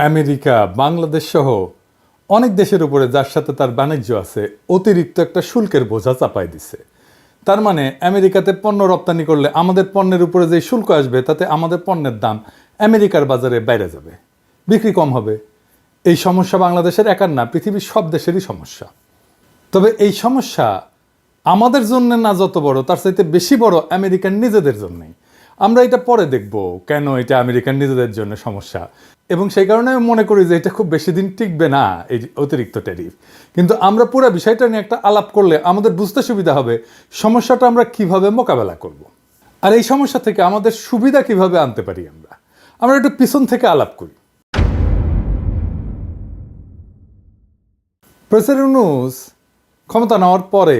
America, Bangladesh সহ অনেক দেশের উপরে যার সাথে তার বাণিজ্য আছে অতিরিক্ত একটা শুল্কের বোঝা চাপায় দিছে। তার মানে আমেরিকাতে পণ্য রপ্তানি করলে আমাদের পণ্যের উপরে যে শুল্ক আসবে তাতে আমাদের পণ্যের দাম আমেরিকার বাজারে বাইরে যাবে, বিক্রি কম হবে। এই সমস্যা বাংলাদেশের একার না, পৃথিবীর সব দেশেরই সমস্যা। তবে এই সমস্যা আমাদের জন্য না যত বড়, তার চাইতে বেশি বড় আমেরিকান নিজেদের জন্যই। আমরা এটা পরে দেখব কেন এটা আমেরিকান নিজেদের জন্য সমস্যা, এবং সেই কারণে আমি মনে করি যে এটা খুব বেশি দিন টিকবে না এই অতিরিক্ত ট্যারিফ। কিন্তু আমরা পুরো বিষয়টা নিয়ে একটা আলাপ করলে আমাদের বুঝতে সুবিধা হবে সমস্যাটা আমরা কিভাবে মোকাবেলা করব, আর এই সমস্যা থেকে আমাদের সুবিধা কিভাবে আনতে পারি। আমরা একটু পিছন থেকে আলাপ করি। প্রেসিডেন্ট ইউনূস ক্ষমতা নেওয়ার পরে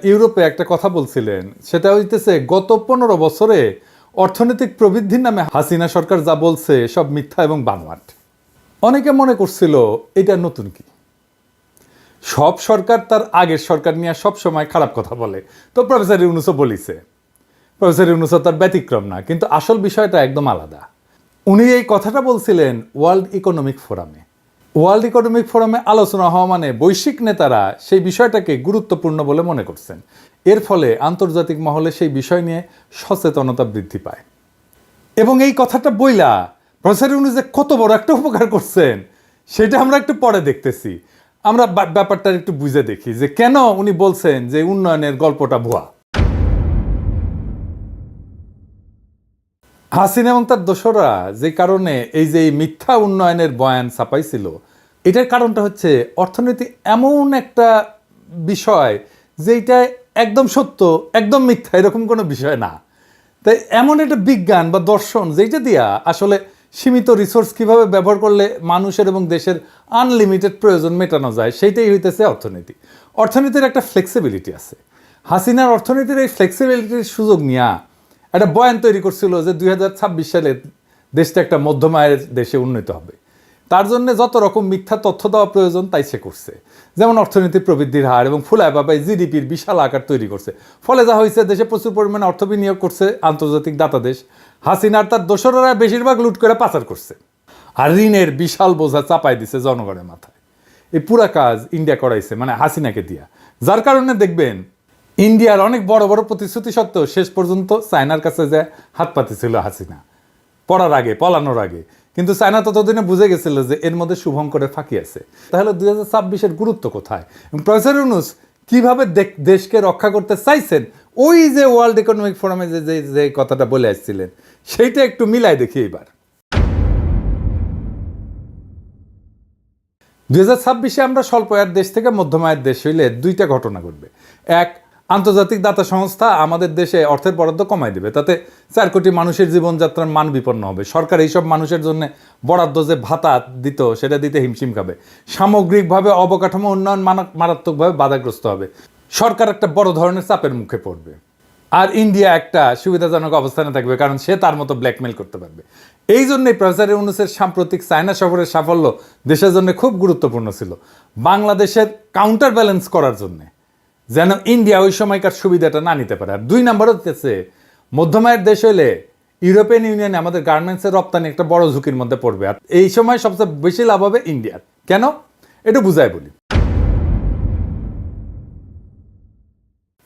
ইউরোপে একটা কথা বলছিলেন, সেটা হইতেছে গত 15 বছরে অর্থনৈতিক প্রবৃদ্ধির নামে হাসিনা সরকার যা বলছে সব মিথ্যা এবং বানোয়াট। অনেকে মনে করছিল এটা নতুন কি, সব সরকার তার আগের সরকার নিয়ে সব সময় খারাপ কথা বলে, তো প্রফেসর ইউনূসও বলিছে। প্রফেসর ইউনূসও তার ব্যতিক্রম না, কিন্তু আসল বিষয়টা একদম আলাদা। উনি এই কথাটা বলছিলেন ওয়ার্ল্ড ইকোনমিক ফোরামে। ওয়ার্ল্ড ইকোনমিক ফোরামে আলোচনা হওয়া মানে বৈশ্বিক নেতারা সেই বিষয়টাকে গুরুত্বপূর্ণ বলে মনে করছেন। এর ফলে আন্তর্জাতিক মহলে সেই বিষয় নিয়ে সচেতনতা বৃদ্ধি পায়। এবং এই কথাটা বইলা প্রফেসর ইউনূস যে কত বড় একটা উপকার করছেন সেটা আমরা একটু পরে দেখতেছি। আমরা ব্যাপারটা একটু বুঝে দেখি যে কেন উনি বলছেন যে উন্নয়নের গল্পটা ভুয়া। হাসিনা এবং তার দোসররা যে কারণে এই যে মিথ্যা উন্নয়নের বয়ান ছাপাইছিল, এটার কারণটা হচ্ছে অর্থনীতি এমন একটা বিষয় যেটা একদম সত্য একদম মিথ্যা এরকম কোনো বিষয় না। তাই এমন একটা বিজ্ঞান বা দর্শন যেটা দিয়া আসলে সীমিত রিসোর্স কিভাবে ব্যবহার করলে মানুষের এবং দেশের আনলিমিটেড প্রয়োজন মেটানো যায়, সেইটাই হইতেছে অর্থনীতি। অর্থনীতির একটা ফ্লেক্সিবিলিটি আছে। হাসিনার অর্থনীতির এই ফ্লেক্সিবিলিটির সুযোগ নিয়ে একটা বয়ান তৈরি করছিল যে 2026 সালে দেশটা একটা মধ্যম আয়ের দেশে উন্নীত হবে। তার জন্য যত রকম মিথ্যা তথ্য দেওয়া প্রয়োজন তাই সে করছে। যেমন অর্থনীতির প্রবৃদ্ধির হার এবং ফুলায় বাবায় জিডিপির বিশাল আকার তৈরি করছে। ফলে যা হয়েছে, দেশে প্রচুর পরিমাণে অর্থ বিনিয়োগ করছে আন্তর্জাতিক দাতা দেশ। হাসিনার তার দোসররা বেশিরভাগ লুট করে পাচার করছে, আর ঋণের বিশাল বোঝা চাপাই দিছে জনগণের মাথায়। এই পুরা কাজ ইন্ডিয়া করাইছে, মানে হাসিনাকে দিয়া। যার কারণে দেখবেন ইন্ডিয়ার অনেক বড় বড় প্রতিশ্রুতি সত্ত্বেও শেষ পর্যন্ত চায়নার কাছে যে হাত পাতিছিল হাসিনা পলানোর আগে। কিন্তু চায়না ততদিনে বুঝে গেছিল যে এর মধ্যে শুভঙ্করের ফাঁকি আছে। তাহলে 2026-এর গুরুত্ব কোথায়? প্রফেসর ইউনূস কিভাবে দেশকে রক্ষা করতে চাইছেন, ওই যে ওয়ার্ল্ড ইকোনমিক ফোরামে যে কথাটা বলে আসছিলেন সেইটা একটু মিলাই দেখি এবার। 2026-এ আমরা স্বল্প আয়ের দেশ থেকে মধ্যম আয়ের দেশ হইলে দুইটা ঘটনা ঘটবে। এক, আন্তর্জাতিক দাতা সংস্থা আমাদের দেশে অর্থের বরাদ্দ কমাই দেবে, তাতে 4 কোটি মানুষের জীবনযাত্রার মান বিপন্ন হবে। সরকার এইসব মানুষের জন্য বরাদ্দ যে ভাতা দিত সেটা দিতে হিমশিম খাবে। সামগ্রিকভাবে অবকাঠামো উন্নয়ন মারাত্মকভাবে বাধাগ্রস্ত হবে। সরকার একটা বড় ধরনের চাপের মুখে পড়বে। আর ইন্ডিয়া একটা সুবিধাজনক অবস্থানে থাকবে, কারণ সে তার মতো ব্ল্যাকমেল করতে পারবে। এই জন্যই প্রফেসর ইউনূসের সাম্প্রতিক চায়না সফরের সাফল্য দেশের জন্য খুব গুরুত্বপূর্ণ ছিল, বাংলাদেশের কাউন্টার ব্যালেন্স করার জন্য, যেন ইন্ডিয়া ওই সময়কার সুবিধাটা না নিতে পারে। আর 2 নম্বর হচ্ছে মধ্যমায়ের দেশ হইলে ইউরোপিয়ান ইউনিয়নে আমাদের গার্মেন্টসের রপ্তানি একটা বড় ঝুঁকির মধ্যে পড়বে। আর এই সময় সবচেয়ে বেশি লাভ হবে ইন্ডিয়ার। কেন? একটু বুঝাই বলি।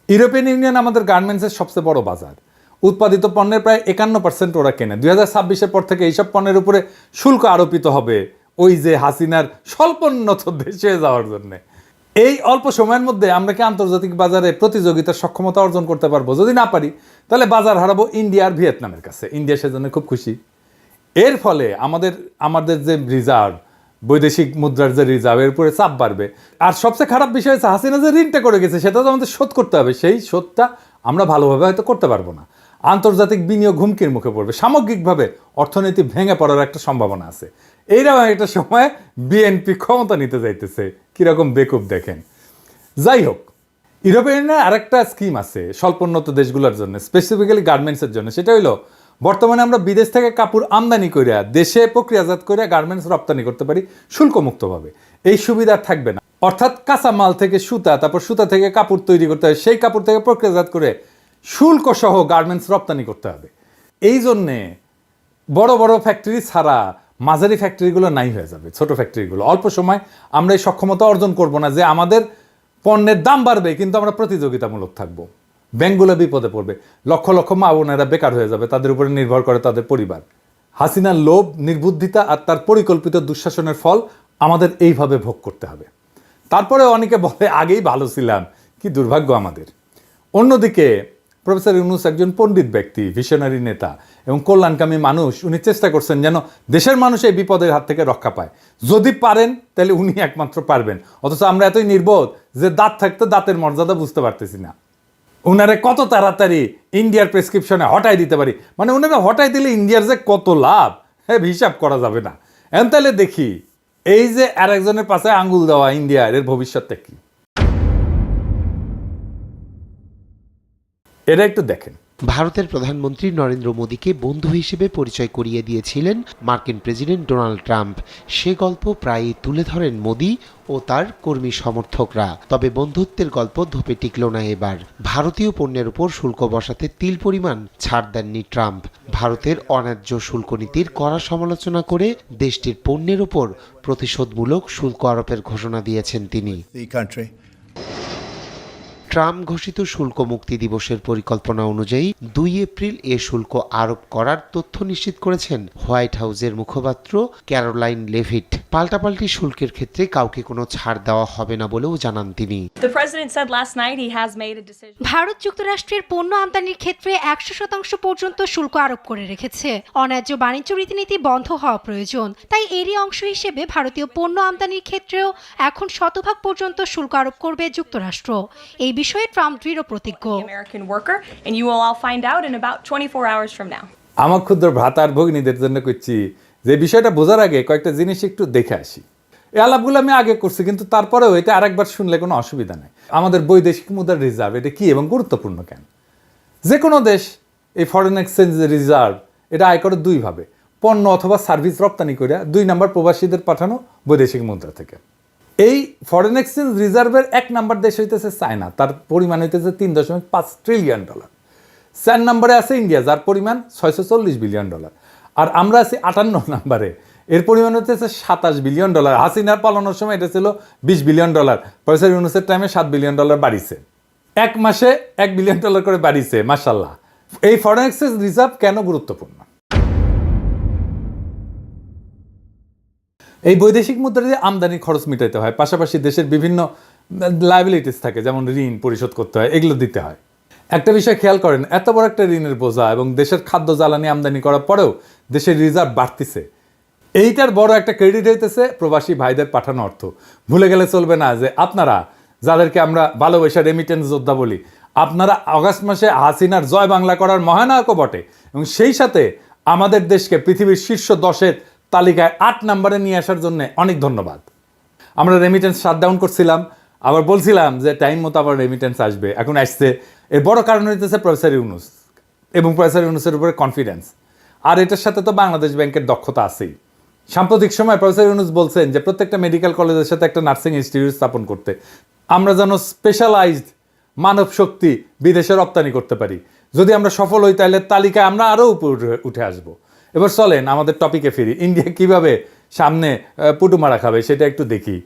ইউরোপিয়ান ইউনিয়ন আমাদের গার্মেন্টসের সবচেয়ে বড় বাজার। উৎপাদিত পণ্যের প্রায় 51% ওরা কেনে। 2026-এর পর থেকে এইসব পণ্যের উপরে শুল্ক আরোপিত হবে, ওই যে হাসিনার স্বল্পোন্নত দেশে যাওয়ার জন্য। এই অল্প সময়ের মধ্যে আমরা কি আন্তর্জাতিক বাজারে প্রতিযোগিতার সক্ষমতা অর্জন করতে পারবো? যদি না পারি তাহলে বাজার হারাবো ইন্ডিয়া আর ভিয়েতনামের কাছে। ইন্ডিয়া সেজন্য খুব খুশি। এর ফলে আমাদের যে রিজার্ভ, বৈদেশিক মুদ্রার যে রিজার্ভ, এর উপরে চাপ বাড়বে। আর সবচেয়ে খারাপ বিষয় হচ্ছে হাসিনা যে ঋণটা করে গেছে সেটা তো আমাদের শোধ করতে হবে। সেই শোধটা আমরা ভালোভাবে হয়তো করতে পারবো না। আন্তর্জাতিক বিনিয়োগ হুমকির মুখে পড়বে। সামগ্রিকভাবে অর্থনীতি ভেঙে পড়ার একটা সম্ভাবনা আছে। এইরকম একটা সময় বিএনপি ক্ষমতা নিতে যাইতেছে, কিরকম বেকুব দেখেন। যাই হোক, ইউরোপিয়ানের আরেকটা স্কিম আছে স্বল্পোন্নত দেশগুলোর জন্য, স্পেসিফিক্যালি গার্মেন্টসের জন্য। সেটা হইলো বর্তমানে আমরা বিদেশ থেকে কাপড় আমদানি করিয়া দেশে প্রক্রিয়াজাত করিয়া গার্মেন্টস রপ্তানি করতে পারি শুল্কমুক্তভাবে। এই সুবিধা থাকবে না। অর্থাৎ কাঁচা মাল থেকে সুতা, তারপর সুতা থেকে কাপড় তৈরি করতে হয়, সেই কাপড় থেকে প্রক্রিয়াজাত করে শুল্ক সহ গার্মেন্টস রপ্তানি করতে হবে। এই জন্যে বড় বড় ফ্যাক্টরি ছাড়া মাঝারি ফ্যাক্টরিগুলো নাই হয়ে যাবে, ছোট ফ্যাক্টরিগুলো। অল্প সময় আমরা এই সক্ষমতা অর্জন করব না যে আমাদের পণ্যের দাম বাড়বে কিন্তু আমরা প্রতিযোগিতামূলক থাকবো। ব্যাংকগুলো বিপদে পড়বে, লক্ষ লক্ষ মা বোনেরা বেকার হয়ে যাবে, তাদের উপরে নির্ভর করে তাদের পরিবার। হাসিনার লোভ, নির্বুদ্ধিতা আর তার পরিকল্পিত দুঃশাসনের ফল আমাদের এইভাবে ভোগ করতে হবে। তারপরে অনেকে বলে আগেই ভালো ছিলাম, কি দুর্ভাগ্য আমাদের। অন্যদিকে প্রফেসর ইউনূস একজন পণ্ডিত ব্যক্তি, ভিশনারি নেতা এবং কল্যাণকামী মানুষ। উনি চেষ্টা করছেন যেন দেশের মানুষ এই বিপদের হাত থেকে রক্ষা পায়। যদি পারেন তাহলে উনি একমাত্র পারবেন, অথচ আমরা এতই নির্বোধ যে দাঁত থাকতে দাঁতের মর্যাদা বুঝতে পারতেছি না। উনারে কত তাড়াতাড়ি ইন্ডিয়ার প্রেসক্রিপশনে হটাই দিতে পারি, মানে উনারা হটাই দিলে ইন্ডিয়ার যে কত লাভ হ্যাঁ হিসাব করা যাবে না। এখন তাহলে দেখি এই যে আর একজনের পাশে আঙ্গুল দেওয়া ইন্ডিয়ার, এর ভবিষ্যৎটা কি এটা একটু দেখেন। ভারতের প্রধানমন্ত্রী নরেন্দ্র মোদীকে বন্ধু হিসেবে পরিচয় করিয়ে দিয়েছিলেন মার্কিন প্রেসিডেন্ট ডোনাল্ড ট্রাম্প। সে গল্প প্রায়ই তুলে ধরেন মোদী ও তার কর্মী সমর্থকরা। তবে বন্ধুত্বের গল্প ধোপে টিকল না এবার। ভারতীয় পণ্যের উপর শুল্ক বসাতে তিল পরিমাণ ছাড় দেননি ট্রাম্প। ভারতের অন্যায্য শুল্ক নীতির কড়া সমালোচনা করে দেশটির পণ্যের উপর প্রতিশোধমূলক শুল্ক আরোপের ঘোষণা দিয়েছেন তিনি। ট্রাম্প ঘোষিত শুল্ক মুক্তি দিবসের পরিকল্পনা অনুযায়ী 2 এপ্রিল এ শুল্ক আরোপ করার তথ্য নিশ্চিত করেছেন হোয়াইট হাউসের মুখপাত্র ক্যারোলাইন লেভিট। পাল্টাপাল্টি শুল্কের ক্ষেত্রে কাউকে কোনো ছাড় দেওয়া হবে না বলেও জানান তিনি। ভারত যুক্তরাষ্ট্রের পণ্য আমদানির ক্ষেত্রে 100% পর্যন্ত শুল্ক আরোপ করে রেখেছে। অন্যায্য বাণিজ্য রীতিনীতি বন্ধ হওয়া প্রয়োজন, তাই এরই অংশ হিসেবে ভারতীয় পণ্য আমদানির ক্ষেত্রেও এখন 100% পর্যন্ত শুল্ক আরোপ করবে যুক্তরাষ্ট্র। এই বিষয়ে ট্রাম্প দৃঢ় প্রতিজ্ঞ। আমার ক্ষুদ্র ভ্রাতার ভগ্নীদের জন্য করছি যে বিষয়টা বোঝার আগে কয়েকটা জিনিস একটু দেখে আসি। এই আলাপগুলো আমি আগে করছি, কিন্তু তারপরেও এটা আরেকবার শুনলে কোনো অসুবিধা নেই। আমাদের বৈদেশিক মুদ্রার রিজার্ভ এটা কি এবং গুরুত্বপূর্ণ কেন? যে কোনো দেশ এই ফরেন এক্সচেঞ্জ রিজার্ভ এটা আয় করে দুইভাবে, পণ্য অথবা সার্ভিস রপ্তানি করে, 2 নম্বর প্রবাসীদের পাঠানো বৈদেশিক মুদ্রা থেকে। এই ফরেন এক্সচেঞ্জ রিজার্ভের 1 নম্বর দেশ হইতেছে চায়না, তার পরিমাণ হইতেছে $3.5 ট্রিলিয়ন। 4 নম্বরে আছে ইন্ডিয়া, যার পরিমাণ $640 বিলিয়ন। আর আমরা আছি 58 নম্বরে, এর পরিমাণ হইতেছে $27 বিলিয়ন। হাসিনার পালানোর সময় এটা ছিল $20 বিলিয়ন। প্রফেসর ইউনূসের টাইমে $7 বিলিয়ন বাড়িছে, 1 মাসে $1 বিলিয়ন করে বাড়িছে, মাশাআল্লাহ। এই ফরেন এক্সচেঞ্জ রিজার্ভ কেন গুরুত্বপূর্ণ? এই বৈদেশিক মুদ্রা দিয়ে আমদানির খরচ মিটাইতে হয়, পাশাপাশি দেশের বিভিন্ন লায়াবিলিটিস থাকে, যেমন ঋণ পরিশোধ করতে হয়, এগুলো দিতে হয়। একটা বিষয় খেয়াল করেন, এত বড় একটা ঋণের বোঝা এবং দেশের খাদ্য জ্বালানি আমদানি করার পরেও দেশের রিজার্ভ বাড়তিছে। এইটার বড় একটা ক্রেডিট হইতেছে প্রবাসী ভাইদের পাঠানো অর্থ। ভুলে গেলে চলবে না যে আপনারা, যাদেরকে আমরা ভালোবাসা রেমিটেন্স যোদ্ধা বলি, আপনারা আগস্ট মাসে হাসিনার জয় বাংলা করার মহানায়কও বটে, এবং সেই সাথে আমাদের দেশকে পৃথিবীর শীর্ষ 10-এর তালিকায় 8 নম্বরে নিয়ে আসার জন্য অনেক ধন্যবাদ। আমরা রেমিটেন্স শাটডাউন করছিলাম, আবার বলছিলাম যে টাইম মতো আবার রেমিটেন্স আসবে, এখন আসছে। এর বড় কারণ হইতেছে প্রফেসর ইউনূস এবং প্রফেসর ইউনূসের উপরে কনফিডেন্স। আর এটার সাথে তো বাংলাদেশ ব্যাংকের দক্ষতা আছেই। সাম্প্রতিক সময় প্রফেসর ইউনূস বলছেন যে প্রত্যেকটা মেডিকেল কলেজের সাথে একটা নার্সিং ইনস্টিটিউট স্থাপন করতে, আমরা যেন স্পেশালাইজড মানব শক্তি বিদেশে রপ্তানি করতে পারি। যদি আমরা সফল হই তাহলে তালিকায় আমরা আরও উপরে উঠে আসবো। এবার চলেন আমাদের টপিকে ফিরি। ইন্ডিয়া কিভাবে সামনে পুটু মারা খাবে সেটা একটু দেখি।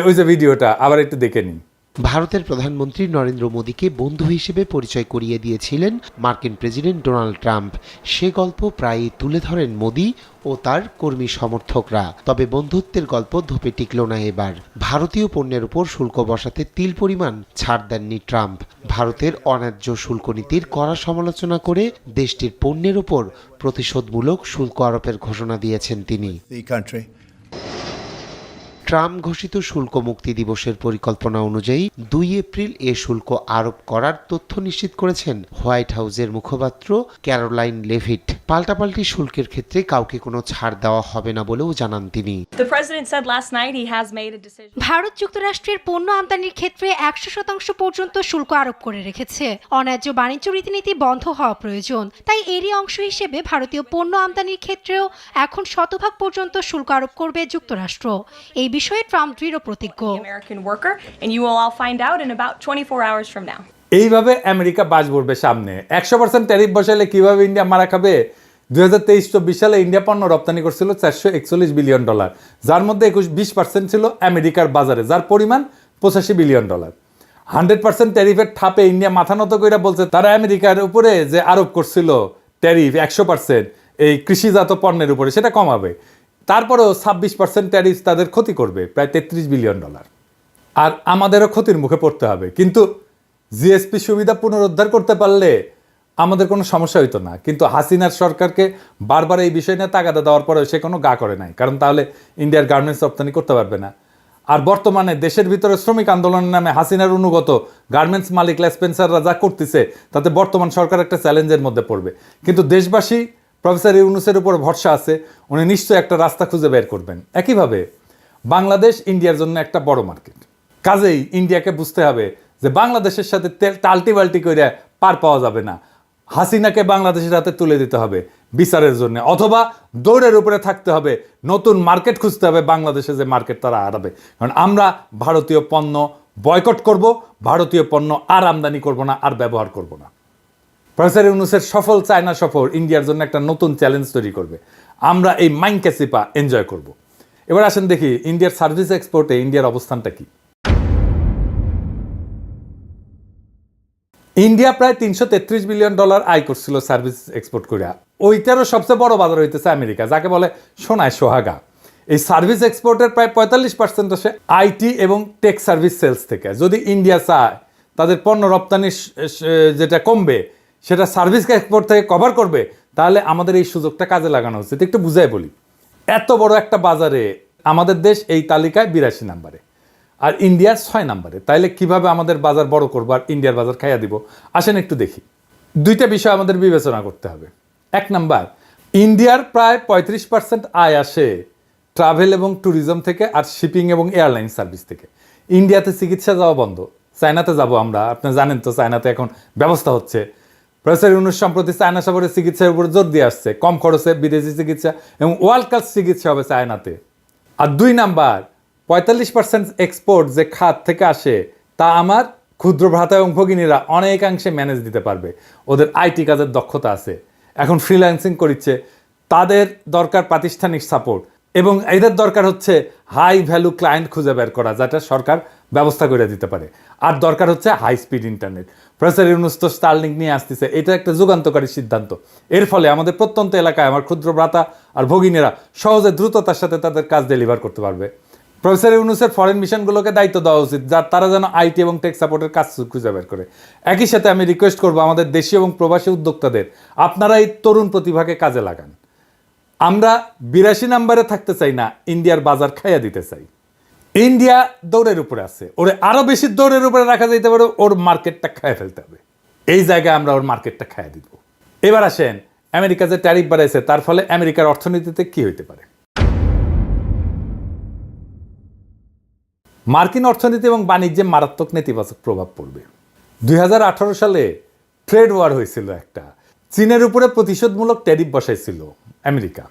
ওই যে ভিডিওটা আবার একটু দেখে নিন। ভারতের প্রধানমন্ত্রী নরেন্দ্র মোদীকে বন্ধু হিসেবে পরিচয় করিয়ে দিয়েছিলেন মার্কিন প্রেসিডেন্ট ডোনাল্ড ট্রাম্প। সে গল্প প্রায়ই তুলে ধরেন মোদী ও তার কর্মী সমর্থকরা। তবে বন্ধুত্বের গল্প ধোপে টিকল না এবার। ভারতীয় পণ্যের উপর শুল্ক বসাতে তিল পরিমাণ ছাড় দেননি ট্রাম্প। ভারতের অন্যায্য শুল্ক নীতির কড়া সমালোচনা করে দেশটির পণ্যের উপর প্রতিশোধমূলক শুল্ক আরোপের ঘোষণা দিয়েছেন তিনি। ট্রাম্প ঘোষিত শুল্ক মুক্তি দিবসের পরিকল্পনা অনুযায়ী 2 এপ্রিল এ শুল্ক আরোপ করার তথ্য নিশ্চিত করেছেন হোয়াইট হাউসের মুখপাত্র ক্যারোলাইন লেভিট। পাল্টাপাল্টি শুল্কের ক্ষেত্রে কাউকে কোনো ছাড় দেওয়া হবে না বলেও জানান তিনি। ভারত যুক্তরাষ্ট্রের পণ্য আমদানির ক্ষেত্রে 100% পর্যন্ত শুল্ক আরোপ করে রেখেছে। অন্যায্য বাণিজ্য রীতিনীতি বন্ধ হওয়া প্রয়োজন, তাই এরই অংশ হিসেবে ভারতীয় পণ্য আমদানির ক্ষেত্রেও এখন 100% পর্যন্ত শুল্ক আরোপ করবে যুক্তরাষ্ট্র। এই বিষয়ে ট্রাম্প দৃঢ় প্রতিজ্ঞ। এইভাবে আমেরিকা বাজ পড়বে সামনে। 100% ট্যারিফ বসালে কিভাবে ইন্ডিয়া মারা খাবে? 2023-24 সালে ইন্ডিয়া পণ্য রপ্তানি করছিল $441 বিলিয়ন, যার মধ্যে 20% ছিল আমেরিকার বাজারে, যার পরিমাণ $85 বিলিয়ন। 100% ট্যারিফের ঠাপে ইন্ডিয়া মাথা নত করে বলছে তারা আমেরিকার উপরে যে আরোপ করছিল ট্যারিফ 100% এই কৃষিজাত পণ্যের উপরে, সেটা কমাবে। তারপরেও 26% ট্যারিফ তাদের ক্ষতি করবে, প্রায় $33 বিলিয়ন। আর আমাদেরও ক্ষতির মুখে পড়তে হবে। কিন্তু জিএসপি সুবিধা পুনরুদ্ধার করতে পারলে আমাদের কোনো সমস্যা হইতো না। কিন্তু হাসিনার সরকারকে বারবার এই বিষয় নিয়ে তাগাদা দেওয়ার পরেও সে কোনো গা করে নাই, কারণ তাহলে ইন্ডিয়ার গার্মেন্টস রপ্তানি করতে পারবে না। আর বর্তমানে দেশের ভিতরে শ্রমিক আন্দোলনের নামে হাসিনার অনুগত গার্মেন্টস মালিক স্পেন্সাররা যা করতেছে, তাতে বর্তমান সরকার একটা চ্যালেঞ্জের মধ্যে পড়বে। কিন্তু দেশবাসী প্রফেসর ইউনূসের উপর ভরসা আছে, উনি নিশ্চয়ই একটা রাস্তা খুঁজে বের করবেন। একইভাবে বাংলাদেশ ইন্ডিয়ার জন্য একটা বড় মার্কেট, কাজেই ইন্ডিয়াকে বুঝতে হবে যে বাংলাদেশের সাথে টাল্টি বাল্টি করে পার পাওয়া যাবে না। হাসিনাকে বাংলাদেশের হাতে তুলে দিতে হবে বিচারের জন্য, অথবা দৌড়ের উপরে থাকতে হবে, নতুন মার্কেট খুঁজতে হবে বাংলাদেশে, যে মার্কেট তারা হারাবে। কারণ আমরা ভারতীয় পণ্য বয়কট করব, ভারতীয় পণ্য আর আমদানি করব না, আর ব্যবহার করব না। প্রফেসর ইউনূসের সফল চায়না সফর ইন্ডিয়ার জন্য একটা নতুন চ্যালেঞ্জ তৈরি করবে। আমরা এই মাইনকাসিপা এনজয় করব। এবার আসেন দেখি ইন্ডিয়ার সার্ভিস এক্সপোর্টে ইন্ডিয়ার অবস্থানটা কি। ইন্ডিয়া প্রায় $333 বিলিয়ন আয় করছিল সার্ভিস এক্সপোর্ট করে। ওইটারও সবচেয়ে বড় বাজার হইতেছে আমেরিকা, যাকে বলে সোনায় সোহাগা। এই সার্ভিস এক্সপোর্টের প্রায় 45% আসে আইটি এবং টেক সার্ভিস সেলস থেকে। যদি ইন্ডিয়া চায় তাদের পণ্য রপ্তানি যেটা কমবে সেটা সার্ভিস এক্সপোর্ট থেকে কভার করবে, তাহলে আমাদের এই সুযোগটা কাজে লাগানো উচিত। একটু বুঝাই বলি, এত বড় একটা বাজারে আমাদের দেশ এই তালিকায় 82 নম্বরে, আর ইন্ডিয়া 6 নম্বরে। তাইলে কিভাবে আমাদের বাজার বড় করবো আর ইন্ডিয়ার বাজার খাইয়া দিব? আসেন একটু দেখি। দুইটা বিষয় আমাদের বিবেচনা করতে হবে। 1 নাম্বার, ইন্ডিয়ার প্রায় 35% আয় আসে ট্রাভেল এবং ট্যুরিজম থেকে, আর শিপিং এবং এয়ারলাইন সার্ভিস থেকে। ইন্ডিয়াতে চিকিৎসা যাওয়া বন্ধ, চায়নাতে যাব আমরা। আপনি জানেন তো চায়নাতে এখন ব্যবস্থা হচ্ছে। প্রফেসর ইউনূস সম্প্রতি চায়না সফরে চিকিৎসার উপর জোর দিয়ে আসছে, কম খরচে বিদেশি চিকিৎসা এবং ওয়ার্ল্ড ক্লাস চিকিৎসা হবে চায়নাতে। আর 2 নাম্বার, 45% এক্সপোর্ট যে খাত থেকে আসে তা আমার ক্ষুদ্র ভ্রাতা এবং ভগিনীরা অনেকাংশে ম্যানেজ দিতে পারবে। ওদের আইটি কাজের দক্ষতা আছে, এখন ফ্রিল্যান্সিং করছে। তাদের দরকার প্রাতিষ্ঠানিক সাপোর্ট, এবং এদের দরকার হচ্ছে হাই ভ্যালু ক্লায়েন্ট খুঁজে বের করা, যেটা সরকার ব্যবস্থা করে দিতে পারে। আর দরকার হচ্ছে high speed internet. Professor Yunus তো স্টারলিংক নিয়ে আসতেছে, এটা একটা যুগান্তকারী সিদ্ধান্ত। এর ফলে আমাদের প্রত্যন্ত এলাকায় আমার ক্ষুদ্র ভ্রাতা আর ভগিনীরা সহজে দ্রুততার সাথে তাদের কাজ ডেলিভার করতে পারবে। প্রফেসর ইউনূসের ফরেন মিশনগুলোকে দায়িত্ব দেওয়া উচিত, যার তারা যেন আইটি এবং টেক সাপোর্টের কাজ খুঁজে বের করে। একই সাথে আমি রিকোয়েস্ট করবো আমাদের দেশীয় এবং প্রবাসী উদ্যোক্তাদের, আপনারা এই তরুণ প্রতিভাকে কাজে লাগান। আমরা 82 নম্বরে থাকতে চাই না, ইন্ডিয়ার বাজার খাইয়া দিতে চাই। ইন্ডিয়া দৌড়ের উপরে আছে, ওরে আরো বেশি দৌড়ের উপরে রাখা যাইতে পারে, ওর মার্কেটটা খাইয়া ফেলতে হবে। এই জায়গায় আমরা ওর মার্কেটটা খাইয়া দিব। এবার আসেন, আমেরিকা যে ট্যারিফ বাড়াইছে তার ফলে আমেরিকার অর্থনীতিতে কি হইতে পারে। মার্কিন অর্থনীতি এবং বাণিজ্যে মারাত্মক নেতিবাচক প্রভাব পড়বে। 2018 সালে ট্রেড ওয়ার হয়েছিল একটা, চীনের উপরে প্রতিশোধমূলক ট্যারিফ বসাইছিল আমেরিকা।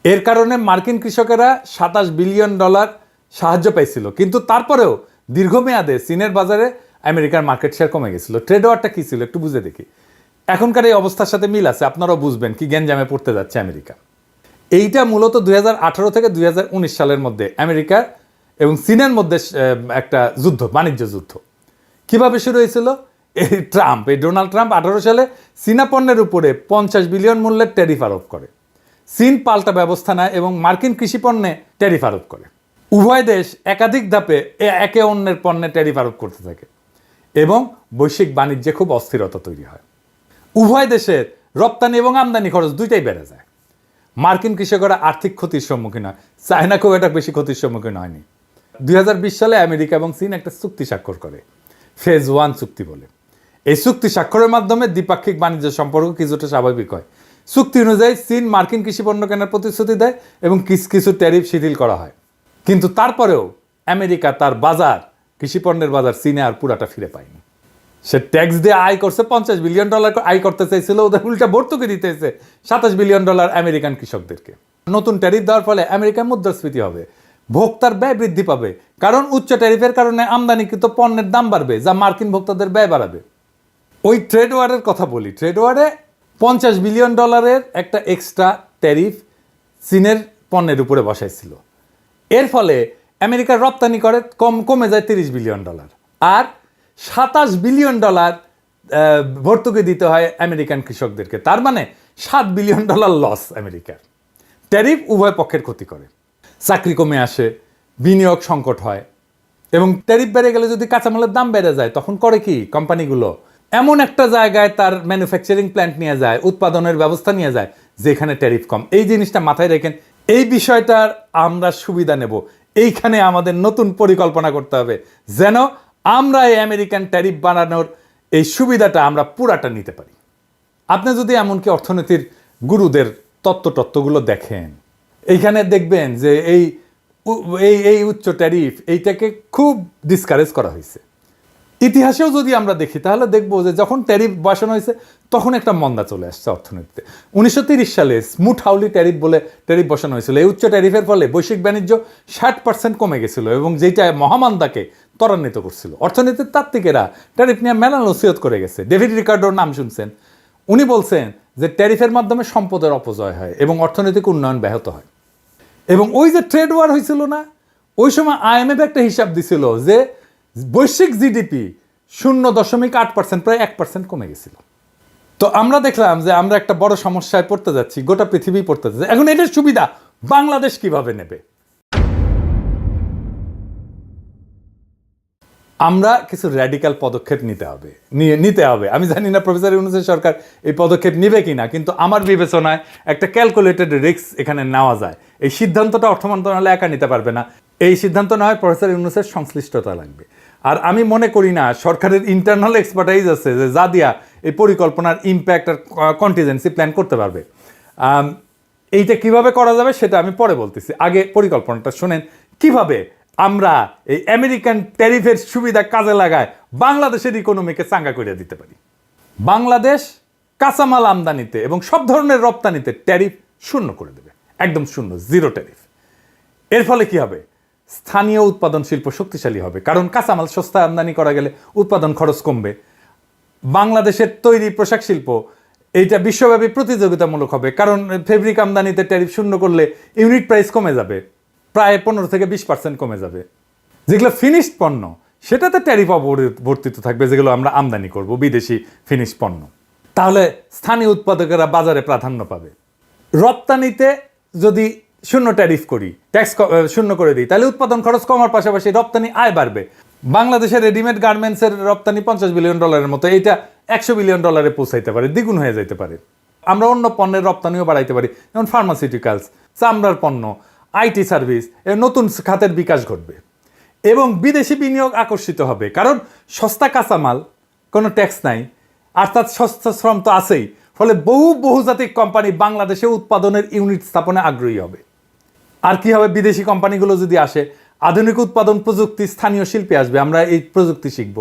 এর কারণে মার্কিন কৃষকেরা $27 বিলিয়ন সাহায্য পাইছিল, কিন্তু তারপরেও দীর্ঘমেয়াদে চীনের বাজারে আমেরিকার মার্কেট শেয়ার কমে গেছিল। ট্রেড ওয়ারটা কি ছিল একটু বুঝে দেখি। এখনকার এই অবস্থার সাথে মিল আছে, আপনারাও বুঝবেন কি গ্যাঞ্জামে পড়তে যাচ্ছে আমেরিকা। এইটা মূলত 2018 থেকে 2019 সালের মধ্যে আমেরিকা এবং চীনের মধ্যে একটা যুদ্ধ, বাণিজ্য যুদ্ধ। কিভাবে শুরু হয়েছিল? এই ডোনাল্ড ট্রাম্প 18 সালে চীনা পণ্যের উপরে 50 বিলিয়ন মূল্যের ট্যারিফ আরোপ করে। চীন পাল্টা ব্যবস্থা নেয় এবং মার্কিন কৃষি পণ্যে ট্যারিফ আরোপ করে। উভয় দেশ একাধিক ধাপে একে অন্যের পণ্যে ট্যারিফ আরোপ করতে থাকে এবং বৈশ্বিক বাণিজ্যে খুব অস্থিরতা তৈরি হয়। উভয় দেশের রপ্তানি এবং আমদানি খরচ দুইটাই বেড়ে যায়। মার্কিন কৃষকেরা আর্থিক ক্ষতির সম্মুখীন হয়, চায়না খুব একটা বেশি ক্ষতির সম্মুখীন হয়নি। 2020 সালে আমেরিকা এবং চীন একটা চুক্তি স্বাক্ষর করে, ফেজ 1 চুক্তি বলে। এই চুক্তি স্বাক্ষরের মাধ্যমে দ্বিপাক্ষিক বাণিজ্য সম্পর্ক কিছুটা স্বাভাবিক হয়। চুক্তি অনুযায়ী চীন মার্কিন কৃষিপণ্য কেনার প্রতিশ্রুতি দেয় এবং কিছু ট্যারিফ শিথিল করা হয়। কিন্তু তারপরেও আমেরিকা তার বাজার, কৃষিপণ্যের বাজার চীনে আর পুরাটা ফিরে পায়নি। সে ট্যাক্স দিয়ে আয় করছে, $50 বিলিয়ন আয় করতে চাইছিল, ওদের উল্টা ভর্তুকি দিতে হয়েছে $27 বিলিয়ন আমেরিকান কৃষকদেরকে। নতুন ট্যারিফ দেওয়ার ফলে আমেরিকার মুদ্রাস্ফীতি হবে, ভোক্তার ব্যয় বৃদ্ধি পাবে, কারণ উচ্চ ট্যারিফের কারণে আমদানিকৃত পণ্যের দাম বাড়বে, যা মার্কিন ভোক্তাদের ব্যয় বাড়াবে। ওই ট্রেড ওয়ারের কথা বলি। ট্রেড ওয়ারে $50 বিলিয়ন একটা এক্সট্রা ট্যারিফ চীনের পণ্যের উপরে বসাইছিল। এর ফলে আমেরিকার রপ্তানি করে কমে যায় $30 বিলিয়ন, আর $27 বিলিয়ন ভর্তুকি দিতে হয় আমেরিকান কৃষকদেরকে। তার মানে $7 বিলিয়ন লস আমেরিকার। ট্যারিফ উভয় পক্ষের ক্ষতি করে, চাকরি কমে আসে, বিনিয়োগ সংকট হয়, এবং ট্যারিফ বেড়ে গেলে যদি কাঁচামালের দাম বেড়ে যায় তখন করে কি কোম্পানিগুলো এমন একটা জায়গায় তার ম্যানুফ্যাকচারিং প্ল্যান্ট নিয়ে যায়, উৎপাদনের ব্যবস্থা নিয়ে যায় যেখানে ট্যারিফ কম। এই জিনিসটা মাথায় রেখেন, এই বিষয়টার আমরা সুবিধা নেব। এইখানে আমাদের নতুন পরিকল্পনা করতে হবে যেন আমরা এই আমেরিকান ট্যারিফ বানানোর এই সুবিধাটা আমরা পুরাটা নিতে পারি। আপনি যদি এমনকি অর্থনীতির গুরুদের তত্ত্বগুলো দেখেন, এইখানে দেখবেন যে এই উচ্চ ট্যারিফ এইটাকে খুব ডিসকারেজ করা হয়েছে। ইতিহাসেও যদি আমরা দেখি তাহলে দেখবো যে যখন ট্যারিফ বসানো হয়েছে তখন একটা মন্দা চলে আসছে অর্থনীতিতে। 1930 সালে স্মুথ হাউলি ট্যারিফ বলে ট্যারিফ বসানো হয়েছিল। এই উচ্চ ট্যারিফের ফলে বৈশ্বিক বাণিজ্য 60% কমে গেছিল, এবং যেটা মহামন্দাকে ত্বরান্বিত করছিল। অর্থনীতির তাত্ত্বিকেরা ট্যারিফ নিয়ে মেলা নসিহত করে গেছে। ডেভিড রিকার্ডোর নাম শুনছেন। উনি বলছেন যে ট্যারিফের মাধ্যমে সম্পদের অপচয় হয় এবং অর্থনৈতিক উন্নয়ন ব্যাহত হয়। এবং ওই যে ট্রেড ওয়ার হয়েছিল না, ওই সময় IMF একটা হিসাব দিছিল যে বৈশ্বিক জিডিপি 0.8%, প্রায় 1% কমে গেছিল। তো আমরা দেখলাম যে আমরা একটা বড় সমস্যায় পড়তে যাচ্ছি, গোটা পৃথিবী পড়তে যাচ্ছে। এখন এটার সুবিধা বাংলাদেশ কিভাবে নেবে? আমরা কিছু র্যাডিক্যাল পদক্ষেপ নিতে হবে। আমি জানি না প্রফেসর ইউনূসের সরকার এই পদক্ষেপ নিবে কিনা, কিন্তু আমার বিবেচনায় একটা ক্যালকুলেটেড রিস্ক এখানে নেওয়া যায়। এই সিদ্ধান্তটা অর্থ মন্ত্রণালয় একা নিতে পারবে না। এই সিদ্ধান্ত নেওয়ায় প্রফেসর ইউনূসের সংশ্লিষ্টতা লাগবে। আর আমি মনে করি না সরকারের ইন্টারনাল এক্সপার্টাইজ আছে যে যা দিয়া এই পরিকল্পনার ইম্প্যাক্ট আর কন্টিজেন্সি প্ল্যান করতে পারবে। এইটা কিভাবে করা যাবে সেটা আমি পরে বলতেছি, আগে পরিকল্পনাটা শোনেন কিভাবে আমরা এই আমেরিকান ট্যারিফের সুবিধা কাজে লাগায় বাংলাদেশের ইকোনমিকে চাঙ্গা করে দিতে পারি। বাংলাদেশ কাঁচামাল আমদানিতে এবং সব ধরনের রপ্তানিতে ট্যারিফ শূন্য করে দেবে, একদম শূন্য, জিরো ট্যারিফ। এর ফলে কি হবে? স্থানীয় উৎপাদন শিল্প শক্তিশালী হবে, কারণ কাঁচামাল সস্তায় আমদানি করা গেলে উৎপাদন খরচ কমবে। বাংলাদেশের তৈরি পোশাক শিল্প এইটা বিশ্বব্যাপী প্রতিযোগিতামূলক হবে, কারণ ফেব্রিক আমদানিতে ট্যারিফ শূন্য করলে ইউনিট প্রাইস কমে যাবে, প্রায় 15 থেকে 20% কমে যাবে। যেগুলো ফিনিশড পণ্য সেটাতে ট্যারিফ অবর্তিত থাকবে, যেগুলো আমরা আমদানি করব বিদেশি ফিনিশড পণ্য। তাহলে স্থানীয় উৎপাদকেরা বাজারে প্রাধান্য পাবে। রপ্তানিতে যদি শূন্য ট্যারিফ করি, ট্যাক্স শূন্য করে দিই, তাহলে উৎপাদন খরচ কমার পাশাপাশি রপ্তানি আয় বাড়বে। বাংলাদেশের রেডিমেড গার্মেন্টসের রপ্তানি $50 বিলিয়ন মতো, এইটা $100 বিলিয়ন পৌঁছাইতে পারে, দ্বিগুণ হয়ে যেতে পারে। আমরা অন্য পণ্যের রপ্তানিও বাড়াইতে পারি, যেমন ফার্মাসিউটিক্যালস, চামড়ার পণ্য, আইটি সার্ভিস, এর নতুন খাতের বিকাশ ঘটবে এবং বিদেশি বিনিয়োগ আকর্ষিত হবে, কারণ সস্তা কাঁচামাল, কোনো ট্যাক্স নাই, অর্থাৎ সস্তা শ্রম তো আছেই। ফলে বহুজাতিক কোম্পানি বাংলাদেশে উৎপাদনের ইউনিট স্থাপনে আগ্রহী হবে। আর কি হবে? বিদেশি কোম্পানিগুলো যদি আসে, আধুনিক উৎপাদন প্রযুক্তি স্থানীয় শিল্পে আসবে, আমরা এই প্রযুক্তি শিখব।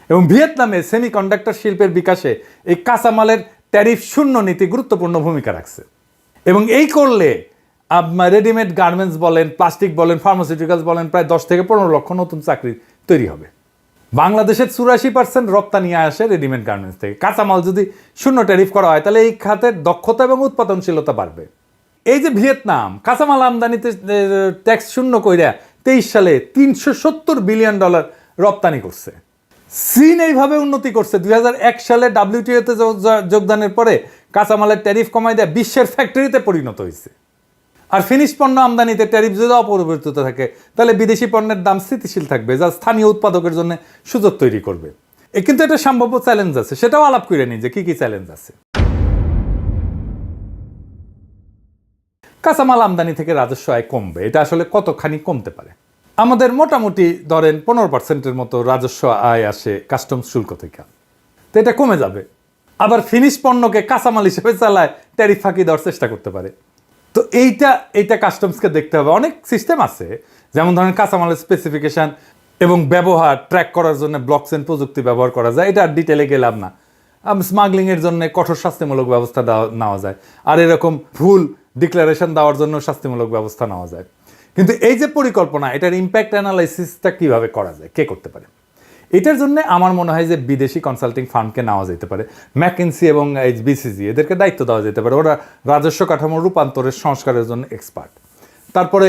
এবং ভিয়েতনামে সেমিকন্ডাক্টর শিল্পের বিকাশে এই কাঁচামালের ট্যারিফ শূন্য নীতি গুরুত্বপূর্ণ ভূমিকা রাখছে। এবং এই করলে রেডিমেড গার্মেন্টস বলেন, প্লাস্টিক বলেন, ফার্মাসিউটিক্যালস বলেন, প্রায় 10 থেকে 15 লক্ষ নতুন চাকরি তৈরি হবে। বাংলাদেশের 84% রপ্তানি আসে রেডিমেড গার্মেন্টস থেকে। কাঁচামাল যদি শূন্য ট্যারিফ করা হয় তাহলে এই খাতের দক্ষতা এবং উৎপাদনশীলতা বাড়বে। এই যে ভিয়েতনাম কাঁচামাল আমদানিতে ট্যাক্স শূন্য কইরা 23 সালে $370 বিলিয়ন রপ্তানি করছে। চীন এইভাবে উন্নতি করছে। 2001 সালে WTO-তে যোগদানের পরে কাঁচামালের ট্যারিফ কমাই দেয় বিশ্বের ফ্যাক্টরিতে পরিণত হয়েছে। আর ফিনিশ পণ্য আমদানিতে ট্যারিফ যদি অপরিবর্তিত থাকে তাহলে বিদেশি পণ্যের দাম স্থিতিশীল থাকবে, যা স্থানীয় উৎপাদকের জন্য সুযোগ তৈরি করবে। কিন্তু এটা সম্ভাব্য চ্যালেঞ্জ আছে, সেটাও আলাপ করে নিই যে কি কি চ্যালেঞ্জ আছে। কাঁচামাল আমদানি থেকে রাজস্ব আয় কমবে, এটা আসলে কতখানি কমতে পারে? আমাদের মোটামুটি ধরেন 15%-এর মতো রাজস্ব আয় আসে কাস্টমস শুল্ক থেকে, তো এটা কমে যাবে। আবার ফিনিশ পণ্যকে কাঁচামাল হিসেবে চালায় ট্যারিফ ফাঁকি দেওয়ার চেষ্টা করতে পারে। তো এইটা কাস্টমসকে দেখতে হবে। অনেক সিস্টেম আছে, যেমন ধরেন কাঁচামালের স্পেসিফিকেশন এবং ব্যবহার ট্র্যাক করার জন্য ব্লকচেন প্রযুক্তি ব্যবহার করা যায়, এটা আর ডিটেলে গেলাম না। স্মাগলিংয়ের জন্য কঠোর শাস্তিমূলক ব্যবস্থা নেওয়া যায়, আর এরকম ভুল ডিক্লারেশন দেওয়ার জন্য শাস্তিমূলক ব্যবস্থা নেওয়া যায়। কিন্তু এই যে পরিকল্পনা, এটার ইম্প্যাক্ট অ্যানালাইসিসটা কিভাবে করা যায়, কে করতে পারে? এটার জন্য আমার মনে হয় যে বিদেশি কনসাল্টিং ফার্মকে নেওয়া যেতে পারে, ম্যাকিনসি এবং বিসিসি এদেরকে দায়িত্ব দেওয়া যেতে পারে। ওরা রাজস্ব কাঠামো রূপান্তরের সংস্কারের জন্য এক্সপার্ট। তারপরে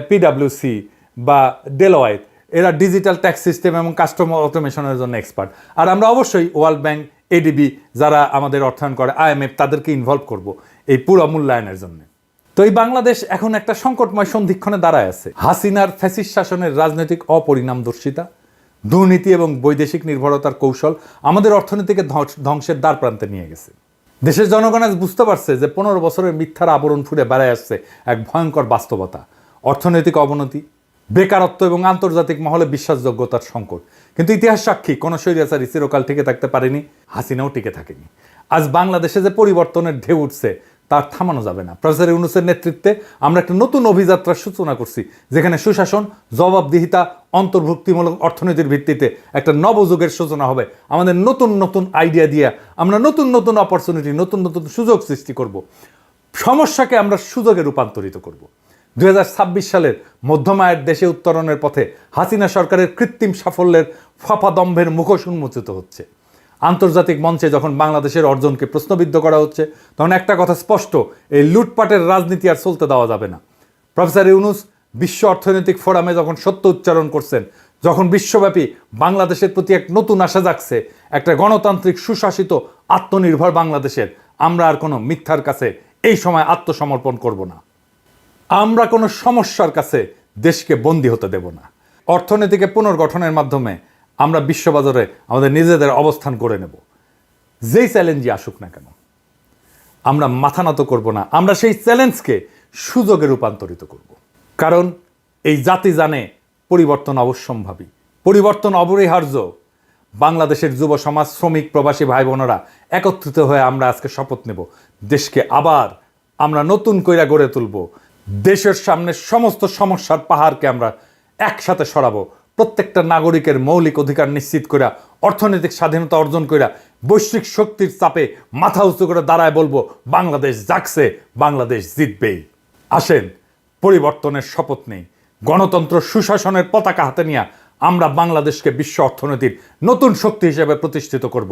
পিডাব্লিউসি বা ডেলয়েট, এরা ডিজিটাল ট্যাক্স সিস্টেম এবং কাস্টমার অটোমেশনের জন্য এক্সপার্ট। আর আমরা অবশ্যই ওয়ার্ল্ড ব্যাংক, এডিবি যারা আমাদের অর্থায়ন করে, IMF, তাদেরকে ইনভলভ করব এই পুরো মূল্যায়নের জন্য। তো এই বাংলাদেশ এখন একটা সংকটময় সন্ধিক্ষণে দাঁড়ায় আছে। হাসিনার ফ্যাসিস্ট শাসনের রাজনৈতিক অপরিণামদর্শিতা, দুর্নীতি এবং বৈদেশিক নির্ভরতার কৌশল আমাদের অর্থনীতিকে ধ্বংসের দ্বার প্রান্তে নিয়ে গেছে। দেশের জনগণ আজ বুঝতে পারছে যে 15 বছরের মিথ্যার আবরণ ফুটে বেড়ায় আসছে এক ভয়ঙ্কর বাস্তবতা, অর্থনৈতিক অবনতি, বেকারত্ব এবং আন্তর্জাতিক মহলে বিশ্বাসযোগ্যতার সংকট। কিন্তু ইতিহাস সাক্ষী, কোনো স্বৈরাচারী চিরকাল টিকে থাকতে পারেনি, হাসিনাও টিকে থাকেনি। আজ বাংলাদেশে যে পরিবর্তনের ঢেউ উঠছে তার থামানো যাবে না। প্রফেসর ইউনূসের নেতৃত্বে আমরা একটা নতুন অভিযাত্রার সূচনা করছি, যেখানে সুশাসন, জবাবদিহিতা, অন্তর্ভুক্তিমূলক অর্থনীতির ভিত্তিতে একটা নবযুগের সূচনা হবে। আমাদের নতুন নতুন আইডিয়া দিয়ে আমরা নতুন নতুন অপরচুনিটি, নতুন নতুন সুযোগ সৃষ্টি করব। সমস্যাকে আমরা সুযোগে রূপান্তরিত করব। 2026 সালের মধ্যম আয়ের দেশে উত্তরণের পথে হাসিনা সরকারের কৃত্রিম সাফল্যের ফাঁপাদম্ভের মুখোশ উন্মোচিত হচ্ছে। আন্তর্জাতিক মঞ্চে যখন বাংলাদেশের অর্জনকে প্রশ্নবিদ্ধ করা হচ্ছে, তখন একটা কথা স্পষ্ট, এই লুটপাটের রাজনীতি আর চলতে দেওয়া যাবে না। প্রফেসর ইউনূস বিশ্ব অর্থনৈতিক ফোরামে যখন সত্য উচ্চারণ করছেন, যখন বিশ্বব্যাপী বাংলাদেশের প্রতি এক নতুন আশা জাগছে, একটা গণতান্ত্রিক, সুশাসিত, আত্মনির্ভর বাংলাদেশের, আমরা আর কোনো মিথ্যার কাছে এই সময় আত্মসমর্পণ করব না। আমরা কোনো সমস্যার কাছে দেশকে বন্দী হতে দেব না। অর্থনীতিকে পুনর্গঠনের মাধ্যমে আমরা বিশ্ববাজারে আমাদের নিজেদের অবস্থান করে নেব। যেই চ্যালেঞ্জই আসুক না কেন আমরা মাথা নত করব না। আমরা সেই চ্যালেঞ্জকে সুযোগে রূপান্তরিত করব। কারণ এই জাতি জানে পরিবর্তন অবশ্যম্ভাবী, পরিবর্তন অপরিহার্য। বাংলাদেশের যুব সমাজ, শ্রমিক, প্রবাসী ভাই বোনেরা একত্রিত হয়ে আমরা আজকে শপথ নেব, দেশকে আবার আমরা নতুন কইরা গড়ে তুলব। দেশের সামনে সমস্ত সমস্যার পাহাড়কে আমরা একসাথে সরাবো। প্রত্যেকটা নাগরিকের মৌলিক অধিকার নিশ্চিত করে, অর্থনৈতিক স্বাধীনতা অর্জন করে, বৈশ্বিক শক্তির চাপে মাথা উঁচু করে দাঁড়ায় বলবো, বাংলাদেশ জাগছে, বাংলাদেশ জিতবেই। আসেন, পরিবর্তনের শপথ নেই, গণতন্ত্র, সুশাসনের পতাকা হাতে নিয়ে আমরা বাংলাদেশকে বিশ্ব অর্থনীতির নতুন শক্তি হিসেবে প্রতিষ্ঠিত করব।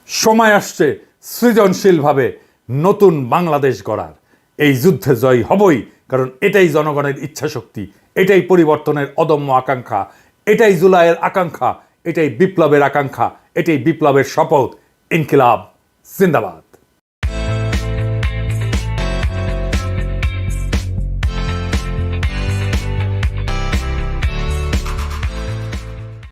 সময় আসছে সৃজনশীলভাবে নতুন বাংলাদেশ গড়ার। এই যুদ্ধে জয় হবই, কারণ এটাই জনগণের ইচ্ছাশক্তি, এটাই পরিবর্তনের অদম্য আকাঙ্ক্ষা, এটাই জুলাইয়ের আকাঙ্ক্ষা, এটাই বিপ্লবের আকাঙ্ক্ষা, এটাই বিপ্লবের শপথ। ইনকিলাব জিন্দাবাদ।